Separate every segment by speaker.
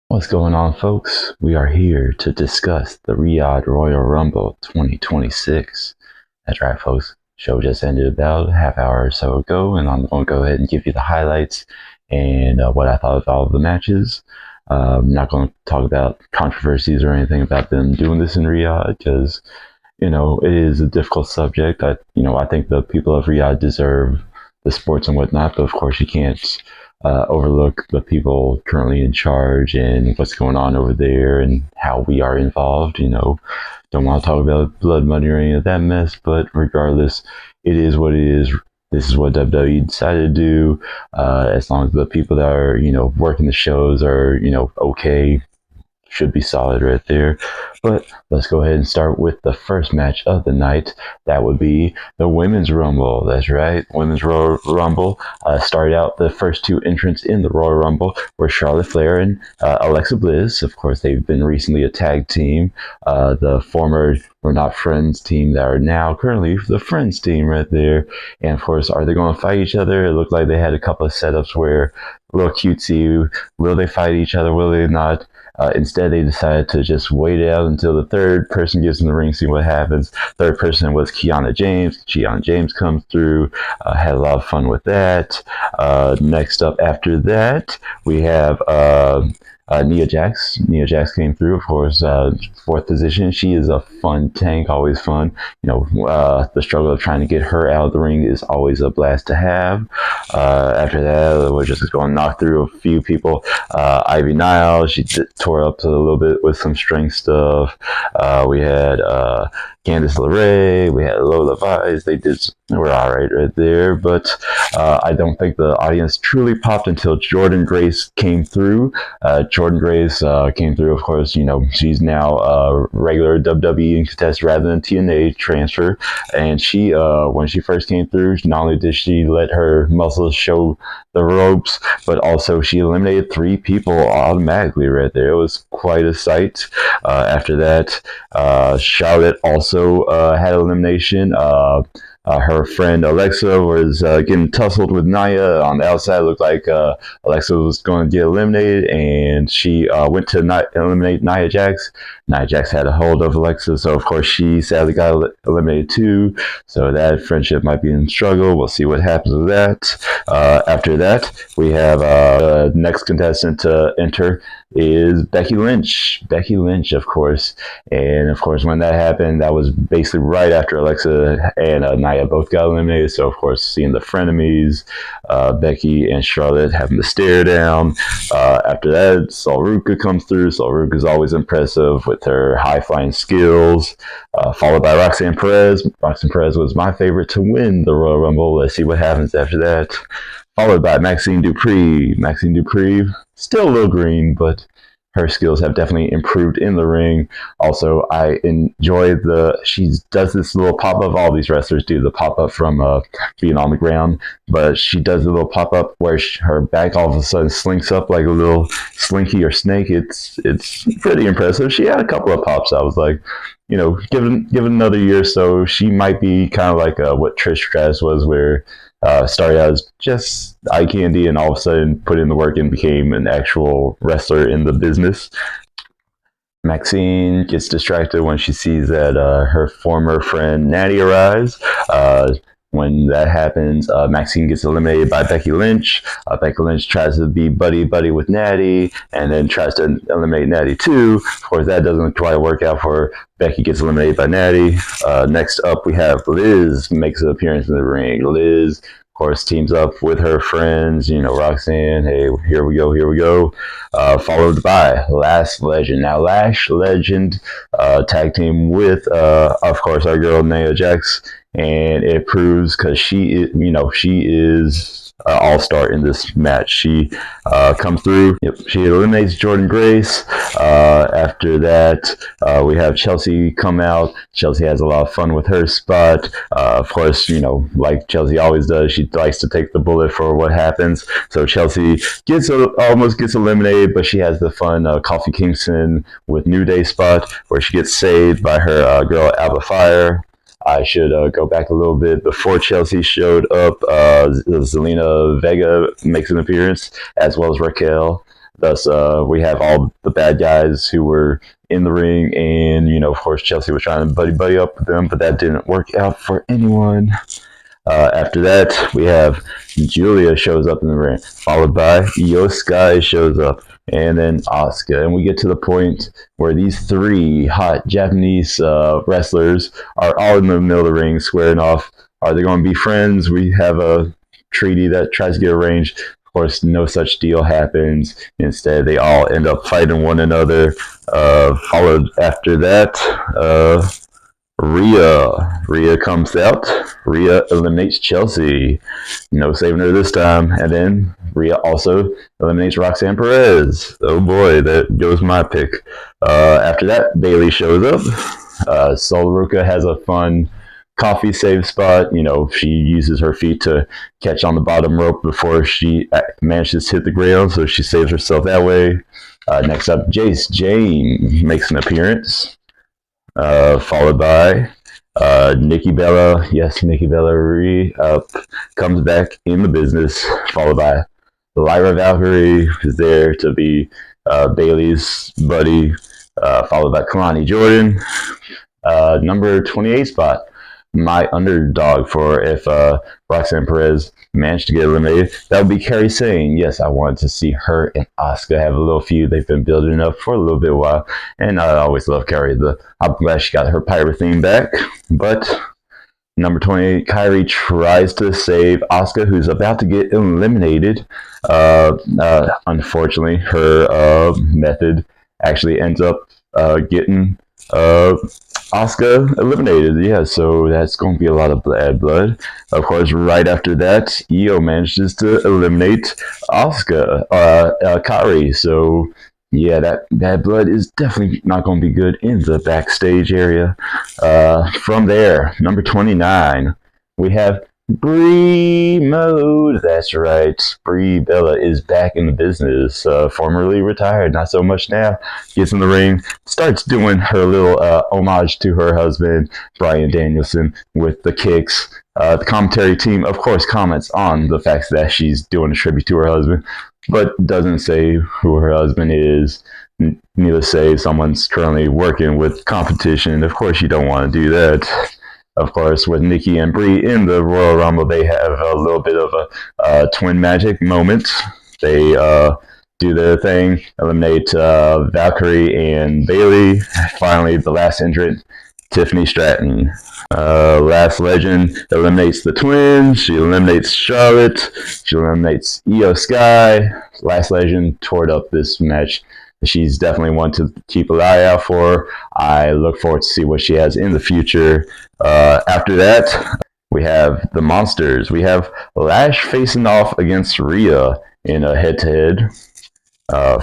Speaker 1: What's going on, folks? We are here to discuss the Riyadh Royal Rumble 2026. That's right, folks. Show just ended about a half hour or so ago, and I'm going to go ahead and give you the highlights and what I thought of all of the matches. I'm not going to talk about controversies or anything about them doing this in Riyadh because, it is a difficult subject. I think the people of Riyadh deserve the sports and whatnot, but of course you can't overlook the people currently in charge and what's going on over there and how we are involved. Don't want to talk about blood money or any of that mess, but regardless, it is what it is. This is what WWE decided to do. As long as the people that are, working the shows are, okay, should be solid right there. But let's go ahead and start with the first match of the night. That would be the Women's Rumble. That's right, Women's Royal Rumble. Started out the first two entrants in the Royal Rumble were Charlotte Flair and Alexa Bliss. Of course, they've been recently a tag team. The former We're Not Friends team that are now currently the Friends team right there. And of course, are they going to fight each other? It looked like they had a couple of setups where a little cutesy. Will they fight each other? Will they not? Instead, they decided to just wait it out until the third person gets in the ring, see what happens. Third person was Kiana James. Kiana James comes through, had a lot of fun with that. Next up after that, we have Nia Jax. Nia Jax came through, of course, fourth position. She is a fun tank, always fun. The struggle of trying to get her out of the ring is always a blast to have. After that, we're just going to knock through a few people. Ivy Nile, she tore up a little bit with some strength stuff. We had Candice LeRae, we had Lola Vice. They were all right there, but I don't think the audience truly popped until Jordynne Grace came through. Jordynne Grace came through, of course. She's now a regular WWE contestant rather than TNA transfer. And she, when she first came through, not only did she let her muscles show the ropes, but also she eliminated 3 people automatically right there. It was quite a sight. After that, Charlotte also had elimination. Her friend Alexa was getting tussled with Nia on the outside. It looked like Alexa was going to get eliminated, and she went to eliminate Nia Jax. Nia Jax had a hold of Alexa, so of course she sadly got eliminated too. So that friendship might be in struggle. We'll see what happens with that. After that, we have the next contestant to enter is Becky Lynch. Becky Lynch, of course. And of course, when that happened, that was basically right after Alexa and Nia both got eliminated. So, of course, seeing the frenemies, Becky and Charlotte having to stare down. After that, Sol Ruka comes through. Sol Ruka is always impressive with her high flying skills, followed by Roxanne Perez. Roxanne Perez was my favorite to win the Royal Rumble. Let's see what happens after that. Followed by Maxine Dupri. Maxine Dupri, still a little green, but her skills have definitely improved in the ring. Also, I enjoy she does this little pop up. All these wrestlers do the pop up from being on the ground, but she does a little pop up where her back all of a sudden slinks up like a little slinky or snake. It's pretty impressive. She had a couple of pops. I was like, given another year or so, she might be kind of like what Trish Stratus was, where started out as just eye candy and all of a sudden put in the work and became an actual wrestler in the business. Maxine gets distracted when she sees that her former friend Natty arrives. When that happens, Maxine gets eliminated by Becky Lynch. Becky Lynch tries to be buddy with Natty and then tries to eliminate Natty too. Of course, that doesn't quite work out for her. Becky gets eliminated by Natty. Next up, we have Liz makes an appearance in the ring. Liz, of course, teams up with her friends, Roxanne. Hey, here we go. Followed by Lash Legend. Now, Lash Legend tag team with, of course, our girl Nia Jax. And it proves because she is all-star in this match. She comes through. Yep, she eliminates Jordynne Grace. After that, we have Chelsea come out. Chelsea has a lot of fun with her spot. Of course, like Chelsea always does, she likes to take the bullet for what happens. So Chelsea almost gets eliminated, but she has the fun Kofi Kingston with New Day spot where she gets saved by her girl Alba Fire. I should go back a little bit. Before Chelsea showed up, Zelina Vega makes an appearance, as well as Raquel. Thus, we have all the bad guys who were in the ring, and of course, Chelsea was trying to buddy up with them, but that didn't work out for anyone. After that, we have Julia shows up in the ring, followed by Io Sky shows up, and then Asuka. And we get to the point where these three hot Japanese wrestlers are all in the middle of the ring squaring off. Are they going to be friends? We have a treaty that tries to get arranged. Of course, no such deal happens. Instead, they all end up fighting one another. Followed after that, Rhea comes out. Rhea eliminates Chelsea. No saving her this time. And then Rhea also eliminates Roxanne Perez. Oh boy, that goes my pick. After that, Bayley shows up. Sol Ruca has a fun coffee save spot. She uses her feet to catch on the bottom rope before she manages to hit the ground, so she saves herself that way. Next up, Jace Jane makes an appearance. Followed by Nikki Bella. Yes, Nikki Bella comes back in the business, followed by Lyra Valkyrie, who's there to be Bayley's buddy, followed by Kalani Jordan. Number 28 spot, my underdog for if Roxanne Perez managed to get eliminated, that would be Kairi Sane. Yes, I wanted to see her and Asuka have a little feud. They've been building up for a little bit while, and I always love Kairi. I'm glad she got her pirate theme back. But number 28, Kairi tries to save Asuka, who's about to get eliminated. Unfortunately, her method actually ends up getting Asuka eliminated. Yeah, so that's going to be a lot of bad blood. Of course, right after that, Io manages to eliminate Asuka, Kairi. So yeah, that bad blood is definitely not going to be good in the backstage area. From there, number 29, we have Brie Mode. That's right. Brie Bella is back in the business. Formerly retired, not so much now. Gets in the ring, starts doing her little homage to her husband, Bryan Danielson, with the kicks. The commentary team, of course, comments on the fact that she's doing a tribute to her husband, but doesn't say who her husband is. Neither say someone's currently working with competition. Of course, you don't want to do that. Of course, with Nikki and Brie in the Royal Rumble, they have a little bit of a twin magic moment. They do their thing, eliminate Valkyrie and Bayley. Finally, the last entrant, Tiffany Stratton. Last Legend eliminates the twins. She eliminates Charlotte. She eliminates Io Sky. Last Legend tore up this match. She's definitely one to keep an eye out for. I look forward to see what she has in the future. After that, we have the Monsters. We have Lash facing off against Rhea in a head-to-head,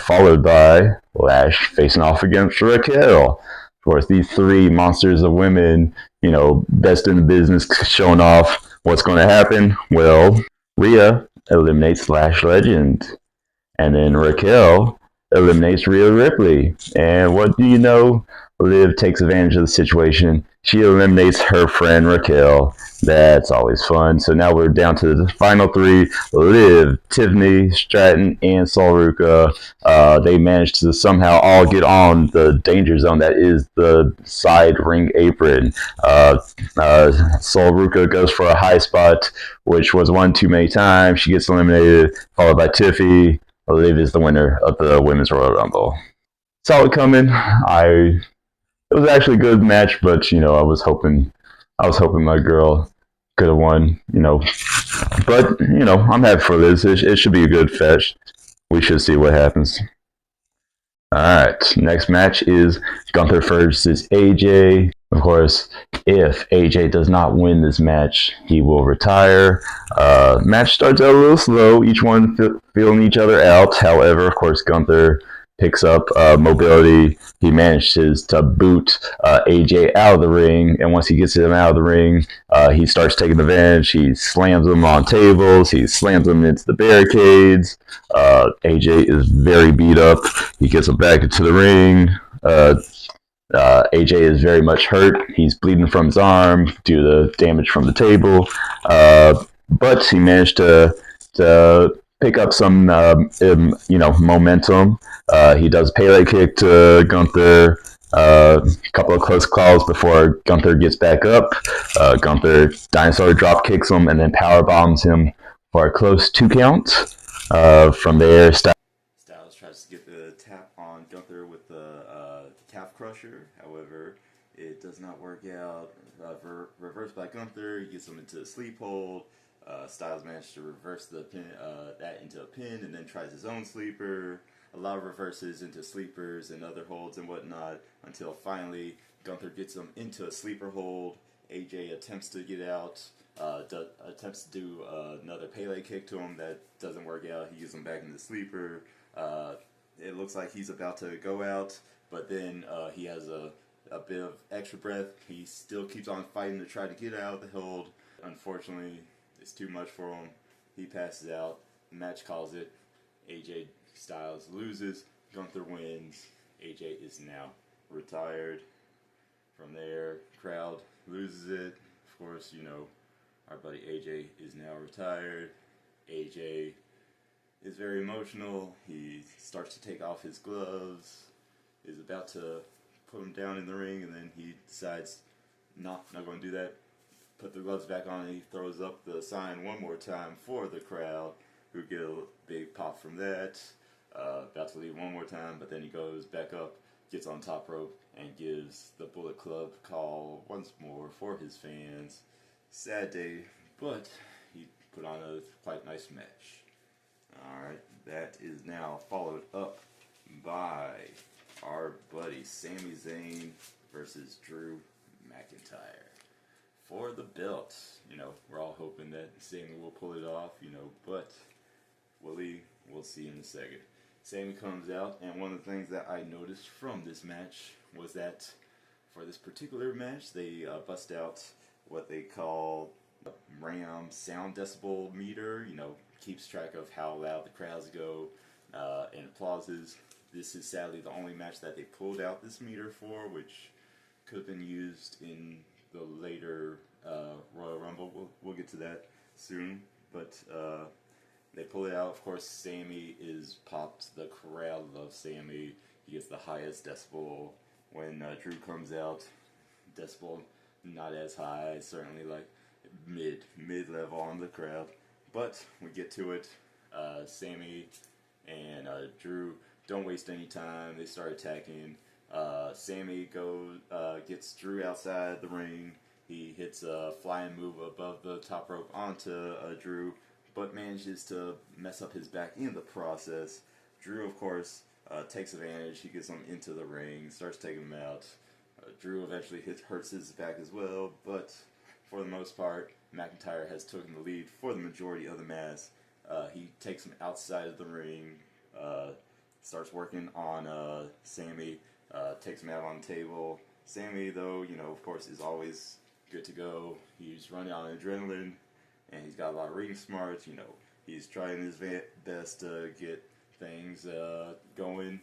Speaker 1: followed by Lash facing off against Raquel. Of course, these three monsters of women, best in the business, showing off what's going to happen. Well, Rhea eliminates Lash Legend, and then Raquel eliminates Rhea Ripley. And what do you know? Liv takes advantage of the situation. She eliminates her friend Raquel. That's always fun. So now we're down to the final three: Liv, Tiffany Stratton, and Sol Ruca. They managed to somehow all get on the danger zone that is the side ring apron. Sol Ruca goes for a high spot, which was one too many times. She gets eliminated, followed by Tiffy. Liv is the winner of the Women's Royal Rumble. Saw it coming. It was actually a good match, but I was hoping my girl could have won. But I'm happy for this. It should be a good fetch. We should see what happens. All right, next match is Gunther versus AJ. Of course, if AJ does not win this match, he will retire. Match starts out a little slow, each one feeling each other out. However, of course, Gunther picks up mobility. He manages to boot AJ out of the ring, and once he gets him out of the ring, he starts taking advantage. He slams him on tables. He slams him into the barricades. AJ is very beat up. He gets him back into the ring. AJ is very much hurt. He's bleeding from his arm due to the damage from the table, but he managed to pick up some, momentum. He does Pele kick to Gunther. A couple of close calls before Gunther gets back up. Gunther dinosaur drop kicks him and then power bombs him for a close 2 count. From there, Styles tries to get the tap on Gunther with the calf crusher. However, it does not work out. Reverse by Gunther. He gets him into a sleep hold. Styles managed to reverse that into a pin and then tries his own sleeper. A lot of reverses into sleepers and other holds and whatnot until finally Gunther gets him into a sleeper hold. AJ attempts to get out, attempts to do another Pele kick to him that doesn't work out. He gets him back in the sleeper. It looks like he's about to go out, but then he has a bit of extra breath. He still keeps on fighting to try to get out of the hold. Unfortunately, it's too much for him. He passes out. The match calls it. AJ Styles loses. Gunther wins. AJ is now retired. From there, crowd loses it. Of course, our buddy AJ is now retired. AJ is very emotional. He starts to take off his gloves, is about to put him down in the ring, and then he decides, no, not going to do that. Put the gloves back on, and he throws up the sign one more time for the crowd, who get a big pop from that. About to leave one more time, but then he goes back up, gets on top rope, and gives the Bullet Club call once more for his fans. Sad day, but he put on a quite nice match. Alright, that is now followed up by our buddy Sami Zayn versus Drew McIntyre for the belt. We're all hoping that Sami will pull it off, but we'll see in a second. Sami comes out, and one of the things that I noticed from this match was that for this particular match, they bust out what they call RAM sound decibel meter, keeps track of how loud the crowds go and applauses. This is sadly the only match that they pulled out this meter for, which could have been used in the later Royal Rumble. We'll get to that soon, but they pull it out. Of course, Sami is popped. The crowd loves Sami. He gets the highest decibel. When Drew comes out, decibel not as high, certainly like mid-level on the crowd. But we get to it. Sami and Drew don't waste any time. They start attacking. Sami gets Drew outside the ring. He hits a flying move above the top rope onto Drew, but manages to mess up his back in the process. Drew, of course, takes advantage. He gets him into the ring, starts taking him out. Drew eventually hurts his back as well, but for the most part, McIntyre has taken the lead for the majority of the match. He takes him outside of the ring, starts working on Sami, takes him out on the table. Sami, though, of course, is always good to go. He's running on adrenaline, and he's got a lot of ring smarts. He's trying his best to get things going.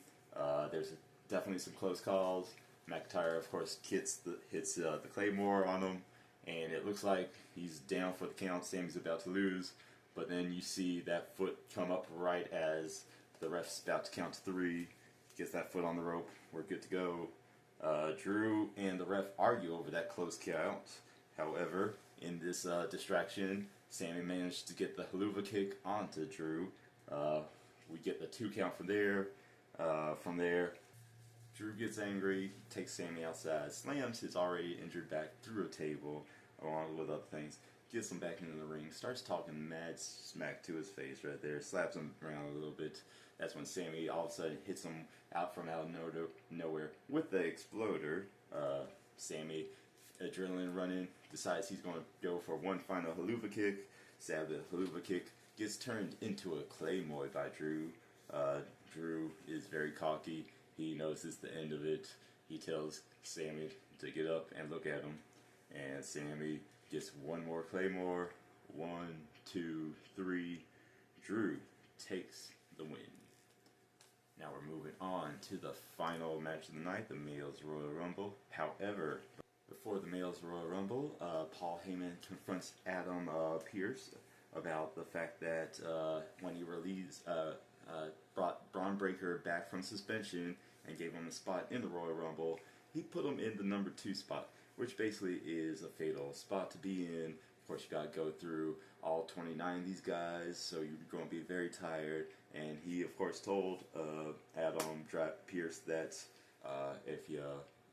Speaker 1: There's definitely some close calls. McIntyre, of course, hits the Claymore on him, and it looks like he's down for the count. Sami's about to lose, but then you see that foot come up right as the ref's about to count to 3. Gets that foot on the rope. We're good to go. Drew and the ref argue over that close count. However, in this distraction, Sami managed to get the Helluva Kick onto Drew. We get the 2 count from there. From there, Drew gets angry, takes Sami outside, slams his already injured back through a table, along with other things, gets him back into the ring, starts talking mad smack to his face right there, slaps him around a little bit. That's when Sami all of a sudden hits him out of nowhere with the exploder. Sami, adrenaline running, decides he's going to go for one final Helluva Kick. Sadly, the Helluva Kick gets turned into a Claymore by Drew. Drew is very cocky. He knows it's the end of it. He tells Sami to get up and look at him. And Sami gets one more Claymore. 1, 2, 3. Drew takes the win. Now we're moving on to the final match of the night, the Males Royal Rumble. However, before the Males Royal Rumble, Paul Heyman confronts Adam Pearce about the fact that when he brought Braun Breaker back from suspension and gave him a spot in the Royal Rumble, he put him in the number 2 spot, which basically is a fatal spot to be in. Of course, you gotta go through all 29 of these guys, so you're going to be very tired. And he, of course, told Adam Pierce that if you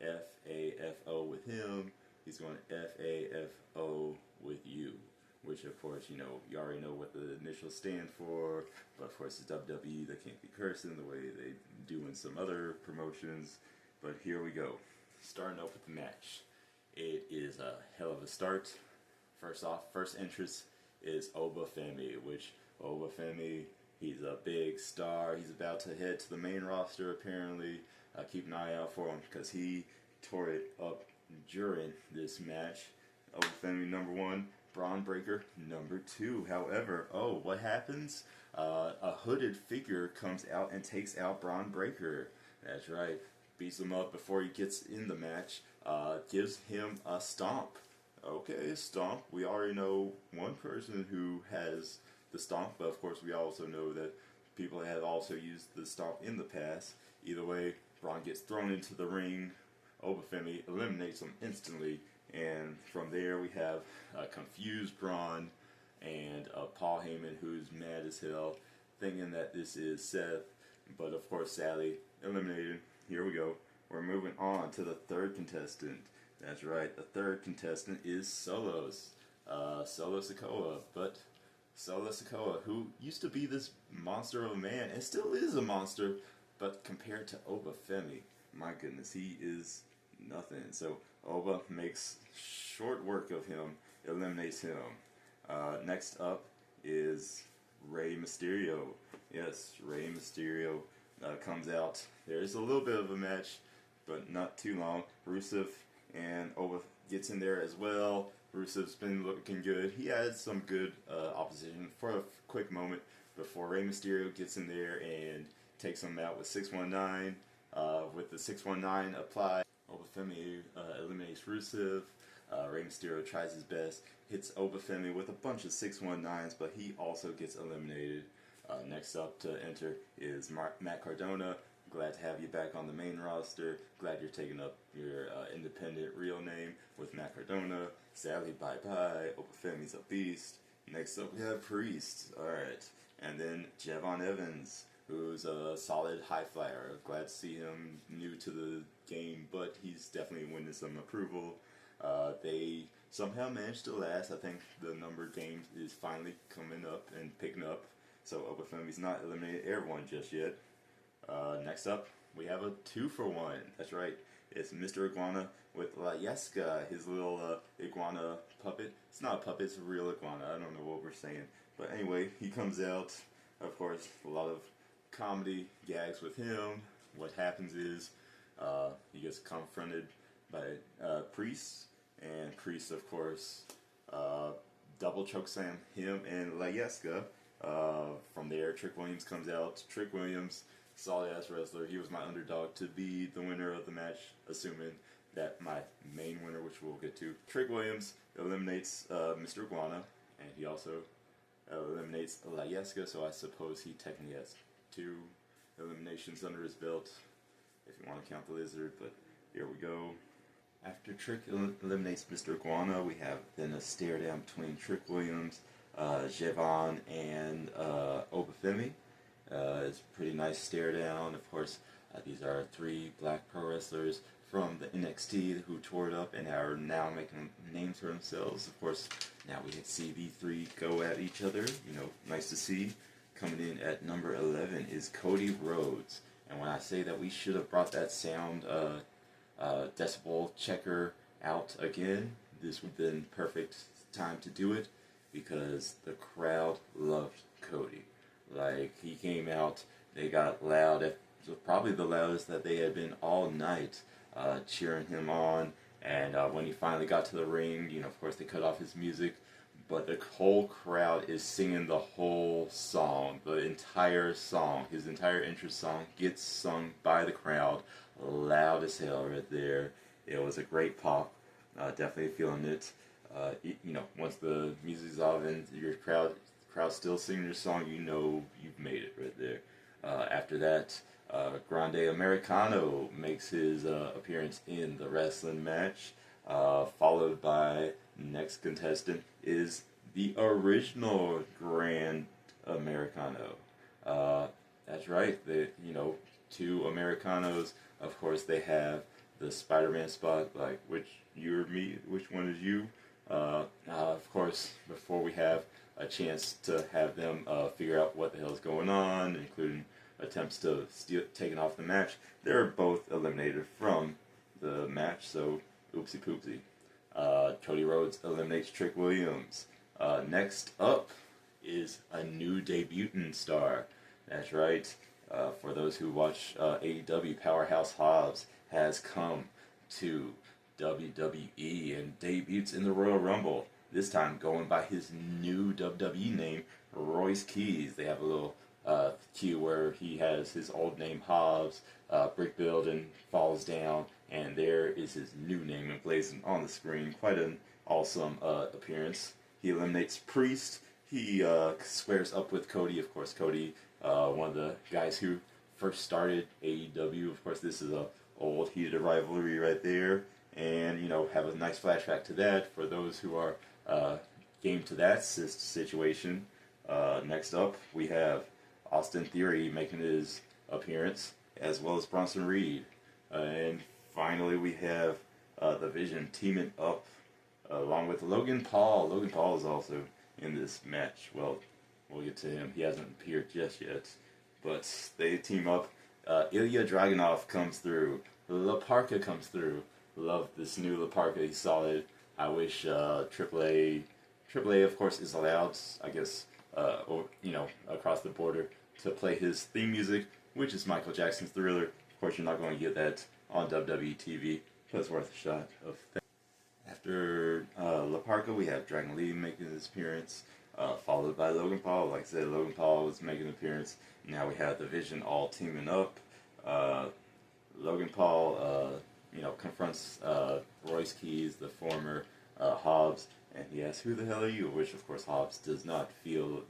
Speaker 1: FAFO with him, he's going to FAFO with you. Which, of course, you already know what the initials stand for. But, of course, it's WWE. They can't be cursing the way they do in some other promotions. But here we go. Starting off with the match. It is a hell of a start. First off, first entrance is Obafemi, which Obafemi, he's a big star. He's about to head to the main roster, apparently. Keep an eye out for him because he tore it up during this match. Obafemi number 1, Braun Breaker number 2. However, what happens? A hooded figure comes out and takes out Braun Breaker. That's right. Beats him up before he gets in the match. Gives him a stomp. Okay, stomp. We already know one person who has the stomp, but of course we also know that people have also used the stomp in the past. Either way, Braun gets thrown into the ring. Obafemi eliminates him instantly, and from there we have a confused Braun and Paul Heyman, who's mad as hell, thinking that this is Seth, but of course sadly eliminated. Here we go. We're moving on to the third contestant. That's right, the third contestant is Solo Sikoa, but Solo Sikoa, who used to be this monster of a man, and still is a monster, but compared to Obafemi, my goodness, he is nothing. So Oba makes short work of him, eliminates him. Next up is Rey Mysterio. Yes, Rey Mysterio comes out. There's a little bit of a match, but not too long. Rusev and Oba gets in there as well. Rusev's been looking good. He had some good opposition for a quick moment before Rey Mysterio gets in there and takes him out with 619. With the 619 applied, Obafemi eliminates Rusev. Rey Mysterio tries his best, hits Obafemi with a bunch of 619s, but he also gets eliminated. Next up to enter is Matt Cardona. Glad to have you back on the main roster. Glad you're taking up your independent real name with Matt Cardona. Sadly, bye-bye. Obafemi's a beast. Next up, we have Priest. Alright. And then Javon Evans, who's a solid high flyer. Glad to see him new to the game, but he's definitely winning some approval. They somehow managed to last. I think the numbered games is finally coming up and picking up. So Obafemi's not eliminated everyone just yet. Next up, we have a 2-for-1. That's right. It's Mr. Iguana with La Yesca, his little iguana puppet. It's not a puppet, it's a real iguana. I don't know what we're saying. But anyway, he comes out. Of course, a lot of comedy gags with him. What happens is he gets confronted by Priest, and Priest, of course, double chokeslam him and La Yesca. From there, Trick Williams comes out. Trick Williams, solid ass wrestler. He was my underdog to be the winner of the match, assuming that my main winner, which we'll get to, Trick Williams, eliminates Mr. Iguana, and he also eliminates La Yesca, so I suppose he technically has 2 eliminations under his belt, if you want to count the lizard, but here we go. After Trick eliminates Mr. Iguana, we have then a stare down between Trick Williams, Javon, and Obafemi. It's a pretty nice stare down. Of course, these are 3 black pro wrestlers from the NXT who tore it up and are now making names for themselves. Of course, now we see the 3 go at each other. Nice to see. Coming in at number 11 is Cody Rhodes. And when I say that we should have brought that sound decibel checker out again, this would have been perfect time to do it because the crowd loved Cody. Like, he came out, they got loud. It was probably the loudest that they had been all night, cheering him on. And when he finally got to the ring, of course they cut off his music, but the whole crowd is singing the whole song, the entire song. His entire entrance song gets sung by the crowd, loud as hell right there. It was a great pop, definitely feeling it. Once the music's off and your crowd
Speaker 2: crowd's still singing your song, you know you've made it right there. After that, Grande Americano makes his appearance in the wrestling match, followed by next contestant is the original Grand Americano. That's right. Two Americanos. Of course, they have the Spider-Man spot. Like, which you or me? Which one is you? Of course, before we have a chance to have them figure out what the hell is going on, including attempts to taking off the match, they're both eliminated from the match. So, oopsie poopsie. Cody Rhodes eliminates Trick Williams. Next up is a new debutant star. That's right. For those who watch AEW, Powerhouse Hobbs has come to WWE and debuts in the Royal Rumble. This time going by his new WWE name, Royce Keys. They have a little cue where he has his old name Hobbs, brick building, falls down, and there is his new name emblazoned on the screen. Quite an awesome appearance. He eliminates Priest. He squares up with Cody. Of course, Cody, one of the guys who first started AEW. Of course, this is a old heated rivalry right there. And, have a nice flashback to that for those who are game to that situation. Next up, we have Austin Theory making his appearance, as well as Bronson Reed. And finally, we have The Vision teaming up along with Logan Paul. Logan Paul is also in this match. Well, we'll get to him. He hasn't appeared just yet. But they team up. Ilya Dragunov comes through. La Parka comes through. Love this new La Parka. He's solid. I wish AAA, of course, is allowed, I guess, across the border to play his theme music, which is Michael Jackson's Thriller. Of course, you're not going to get that on WWE TV, but it's worth a shot of that. After La Parka, we have Dragon Lee making his appearance, followed by Logan Paul. Like I said, Logan Paul was making an appearance. Now we have the Vision all teaming up. Logan Paul, confronts Royce Keys, the former Hobbs, and he asks, "Who the hell are you?" Which, of course, Hobbs does not feel,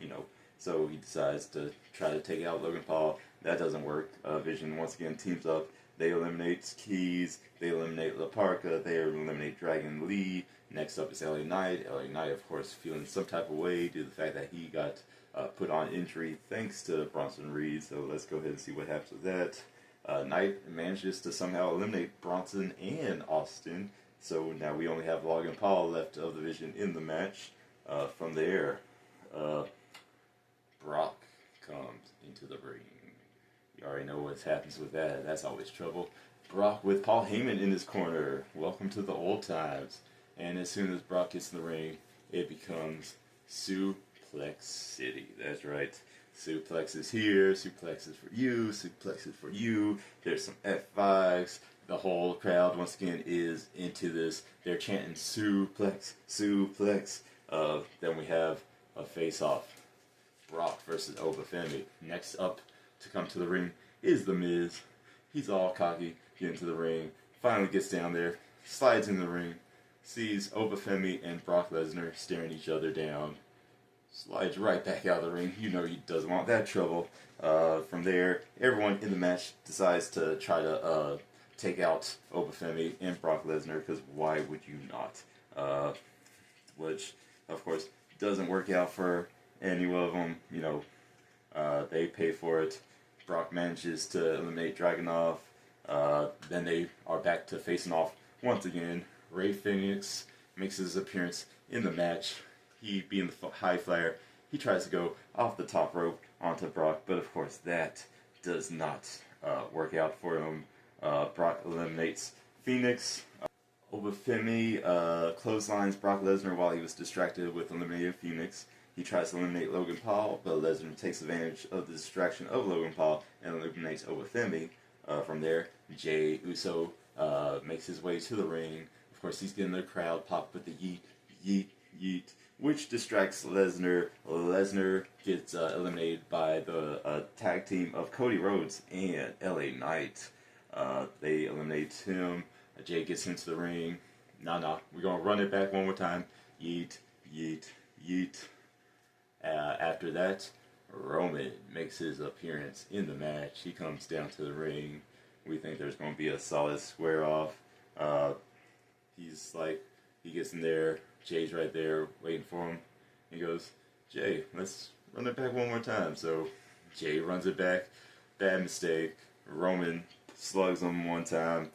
Speaker 2: so he decides to try to take out Logan Paul. That doesn't work. Vision once again teams up. They eliminate Keys. They eliminate La Parka. They eliminate Dragon Lee. Next up is LA Knight. LA Knight, of course, feeling some type of way due to the fact that he got put on injury thanks to Bronson Reed. So let's go ahead and see what happens with that. Knight manages to somehow eliminate Bronson and Austin. So now we only have Logan Paul left of the Vision in the match. From there, Brock comes into the ring. You already know what happens with that. That's always trouble. Brock with Paul Heyman in his corner. Welcome to the old times. And as soon as Brock gets in the ring, it becomes Suplex City. That's right. Suplex is here. Suplex is for you. Suplex is for you. There's some F5s. The whole crowd, once again, is into this. They're chanting suplex, suplex. Then we have a face-off. Brock versus Obafemi. Next up to come to the ring is The Miz. He's all cocky, getting to the ring. Finally gets down there, slides in the ring, sees Obafemi and Brock Lesnar staring each other down. Slides right back out of the ring. You know he doesn't want that trouble. From there, everyone in the match decides to try to take out Obafemi and Brock Lesnar, because why would you not? Which, of course, doesn't work out for any of them. They pay for it. Brock manages to eliminate Dragunov. Then they are back to facing off once again. Rey Fenix makes his appearance in the match. He, being the high flyer, he tries to go off the top rope onto Brock, but of course that does not work out for him. Brock eliminates Phoenix. Obafemi clotheslines Brock Lesnar while he was distracted with eliminating Phoenix. He tries to eliminate Logan Paul, but Lesnar takes advantage of the distraction of Logan Paul and eliminates Obafemi. From there, Jey Uso makes his way to the ring. Of course, he's getting the crowd pop with the yeet, yeet, yeet, which distracts Lesnar. Lesnar gets eliminated by the tag team of Cody Rhodes and LA Knight. They eliminate him. Jay gets into the ring. Nah, we're going to run it back one more time. Yeet, yeet, yeet. After that, Roman makes his appearance in the match. He comes down to the ring. We think there's going to be a solid square off. Uh, he's like, he gets in there. Jay's right there waiting for him. He goes, Jay, let's run it back one more time. So Jay runs it back. Bad mistake. Roman slugs him one time.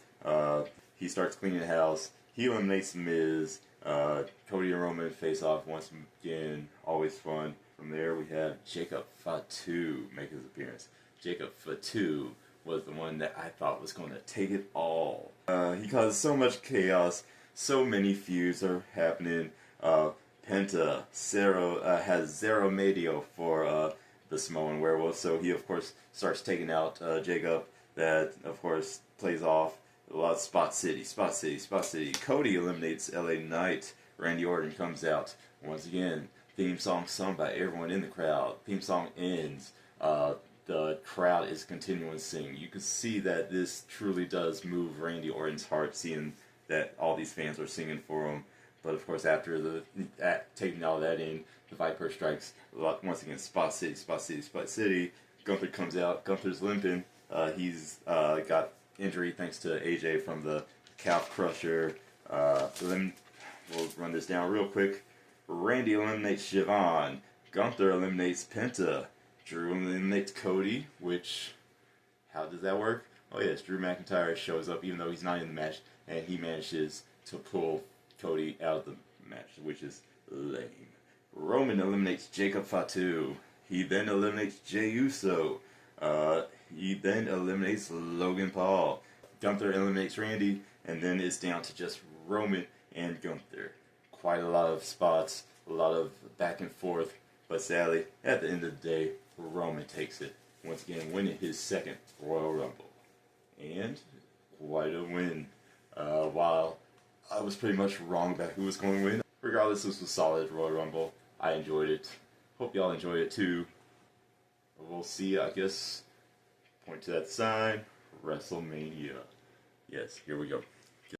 Speaker 2: He starts cleaning house. He eliminates Miz. Cody and Roman face off once again. Always fun. From there, we have Jacob Fatu make his appearance. Jacob Fatu was the one that I thought was going to take it all. He caused so much chaos. So many feuds are happening. Penta has Zero Medio for the Samoan Werewolf, so he of course starts taking out Jacob. That of course plays off a lot of Spot City. Cody eliminates LA Knight. Randy Orton comes out once again. Theme song sung by everyone in the crowd. Theme song ends. The crowd is continuing to sing. You can see that this truly does move Randy Orton's heart, seeing that all these fans are singing for him. But of course, after taking all that in, the Viper strikes once again. Spot City. Gunther comes out. Gunther's limping. He's got injury thanks to AJ from the calf crusher. So then we'll run this down real quick. Randy eliminates Siobhan. Gunther eliminates Penta. Drew eliminates Cody, which, how does that work? Oh yes, Drew McIntyre shows up even though he's not in the match, and he manages to pull Cody out of the match, which is lame. Roman eliminates Jacob Fatu. He then eliminates Jey Uso. He then eliminates Logan Paul. Gunther eliminates Randy, and then it's down to just Roman and Gunther. Quite a lot of spots, a lot of back and forth, but sadly, at the end of the day, Roman takes it, once again winning his second Royal Rumble. And quite a win. While I was pretty much wrong about who was going to win, regardless, this was a solid Royal Rumble. I enjoyed it. Hope y'all enjoy it too. We'll see, I guess, point to that sign, WrestleMania. Yes, here we go.